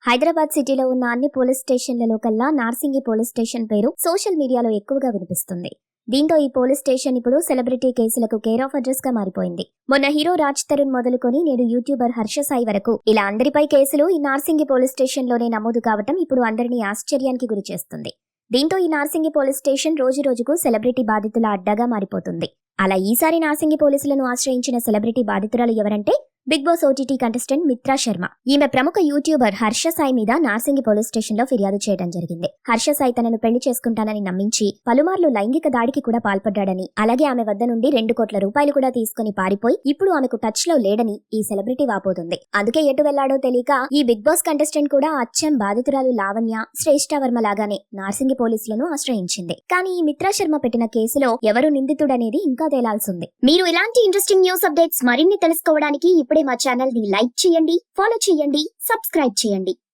హైదరాబాద్ సిటీలో ఉన్న అన్ని పోలీస్ స్టేషన్లలో కల్లా నార్సింగి పోలీస్ స్టేషన్ పేరు సోషల్ మీడియాలో ఎక్కువగా వినిపిస్తుంది. దీంతో ఈ పోలీస్ స్టేషన్ ఇప్పుడు సెలబ్రిటీ కేసులకు కేర్ ఆఫ్ అడ్రస్ గా మారిపోయింది. మొన్న హీరో రాజ్ తరుణ్ మొదలుకొని నేడు యూట్యూబర్ హర్ష సాయి వరకు ఇలా అందరిపై కేసులు ఈ నార్సింగి పోలీస్ స్టేషన్ లోనే నమోదు కావటం ఇప్పుడు అందరినీ ఆశ్చర్యానికి గురి చేస్తుంది. దీంతో ఈ నార్సింగి పోలీస్ స్టేషన్ రోజు రోజుకు సెలబ్రిటీ బాధితుల అడ్డాగా మారిపోతుంది. అలా ఈసారి నార్సింగి పోలీసులను ఆశ్రయించిన సెలబ్రిటీ బాధితురాలు ఎవరంటే big boss OTT contestant Mitra Sharma. ఈమె ప్రముఖ యూట్యూబర్ హర్ష సాయి మీద నార్సింగి పోలీస్ స్టేషన్ లో ఫిర్యాదు చేయడం జరిగింది. హర్ష సాయి తనను పెళ్లి చేసుకుంటానని నమ్మించి పలుమార్లు లైంగిక దాడికి కూడా పాల్పడ్డాడని, అలాగే ఆమె వద్ద నుండి 2 కోట్ల రూపాయలు కూడా తీసుకుని పారిపోయి ఇప్పుడు ఆమెకు టచ్ లో లేడని ఈ సెలబ్రిటీ వాపోతుంది. అందుకే ఎటు వెళ్లాడో తెలియక ఈ బిగ్ బాస్ కంటెస్టెంట్ కూడా అచ్చం బాధితురాలు లావణ్య, శ్రేష్ఠవర్మ లాగానే నార్సింగి పోలీసులను ఆశ్రయించింది. కానీ ఈ మిత్రా శర్మ పెట్టిన కేసులో ఎవరు నిందితుడనేది ఇంకా తేలాల్సింది. మీరు ఇలాంటి ఇంట్రెస్టింగ్ న్యూస్ అప్డేట్స్ మరిన్ని తెలుసుకోవడానికి ఇప్పుడే మా ఛానల్ ని లైక్ చేయండి, ఫాలో చేయండి, సబ్స్క్రైబ్ చేయండి.